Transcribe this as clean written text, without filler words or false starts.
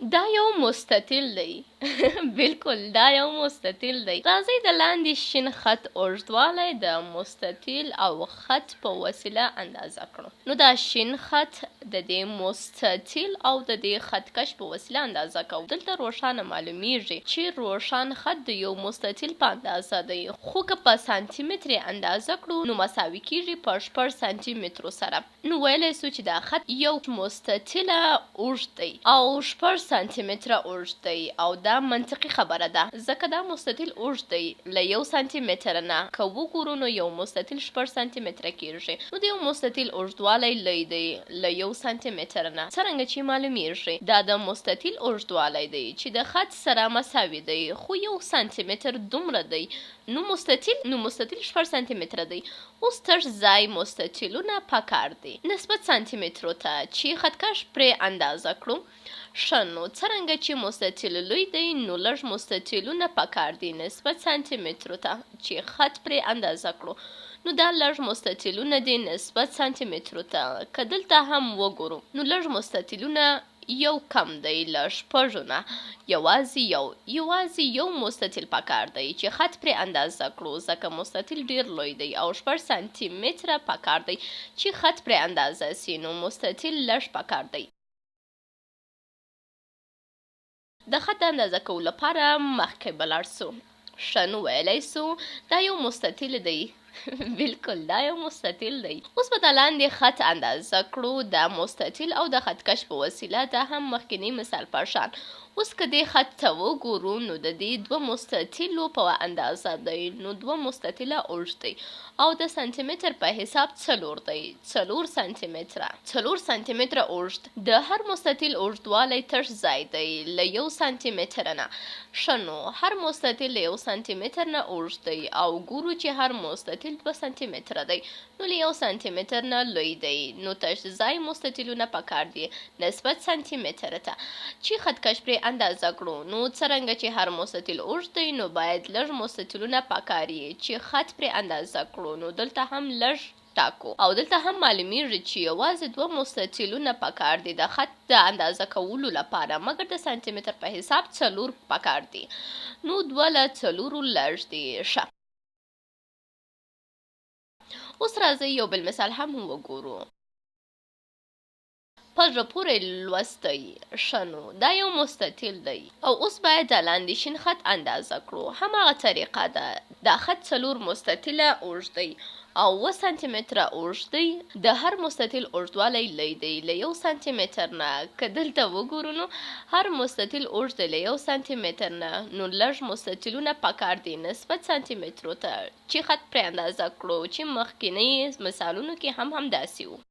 دا یو مستطیل دی بالکل دا یو مستطیل دی. راځئ د لاندې شین خط اوږدوالی د مستطیل او خط په وسیله اندازه کړو. نو دا شین خط د دې مستطیل او د دې خط کش په وسیله اندازه کوو. دلته روښانه معلومیږي چې روښان خط د یو مستطیل په اندازه دی، خو که په سانتي متر اندازه کړو نو مساوي کیږي په 6 سانتي مترو سره. نو ویلی سو چې دا خط یو مستطیله اوږد دی او 6 سانتي متره اوږد دی، او دا منطقي خبره ده ځکه دا مستطیل اوږد دی له 1 سانتي متره نه. که وګورو نو یو مستطیل 6 سانتي متره کیږي، نو د یو مستطیل اوږدوالی لوی دی له 1 سانتي متره نه. څرنګه چې معلومیږي دا د مستطیل اوږدوالی دی چې د خط سره مساوي دی، خو 1 سانتي متر دومره دی. نو مستطیل 6 سانتي متره دی. اوس تش ځای مستطیلونه پکار دی نسبت سانتي مترو ته چې خطکش پرې اندازه کړو. ښه، نو څرنګه چې مستطیل لوی دی نو لږ مستطیلونه پکار دي نسبت سانتي مترو ته چې خط پرې اندازه کړو. نو دا لږ مستطیلونه دي نسبت سانتي مترو ته. که دلته هم وګورو نو لږ مستطیلونه یو کم دی له 6 نه. یوازې یو مستطیل پکار دی چې خط پرې اندازه کړو، ځکه مستطیل ډیر لوی دی او 6 سانتي متره پکار دی چې خط پرې اندازه سي. نو مستطیل لږ پکار دی. د خط د اندازه کولو لپاره مخکې به لاړ سو. ښه، نو ویلی سو دا یو مستطیل دی بالکل دا یو مستطیل دی. اوس به د لاندې خط اندازه کړو د مستطیل او د خط کش په وسیله. دا هم مخکینی مثال په شان. اوس که دې خط ته وګورو نو د دې 2 مستطیلو په اندازه دی. نو 2 مستطیله اوږد دی او د سانتي متر په حساب 4 دی. 4 سانتي متره 4 سانتي متره اوږد. د هر مستطیل اوږدوالی تش ځای دی له 1 سانتي متره نه. ښه، نو هر مستطیل له 1 سانتي متر نه اوږد دی او ګورو چې هر مستطیل 2 سانتي متره دی. نو له 1 سانتي متر نه لوی دی. نو تش ځای مستطیلونه پکار دي نسبت سانتي متر ته چې خط کش پرې اندازه کړو. نو څرنګه چې هر مستطیل اوږد دی نو باید لږ مستطیلونه پکار یي چې خط پرې اندازه کړو. نو دلته هم لږ ټاکو او دلته هم معلومیږي چې یوازې 2 مستطیلونه پکار دي د خط د اندازه کولو لپاره، مګر د سانتي متر په حساب 4 پکار دي. نو 2 له 4 لږ دي. ښه، اوس راځئ یو بل مثال هم وګورو. په زړه پورې لوستی. ښه، نو دا یو مستطیل دی او اوس باید د لاندې شین خط اندازه کړو. هماغه طریقه ده. دا خط 4 مستطیله اوږد دی او 7 سانتي متره اوږد دی. د هر مستطیل اوږدوالی لوی دی له 1 سانتي متر نه. که دلته وګورو نو هر مستطیل اوږد دی له 1 سانتي متر نه. نو لږ مستطیلونه پکار دي نسبت سانتي مترو ته چې خط پرې اندازه کړو، چې مخکینی مثالونو کې هم داسې و.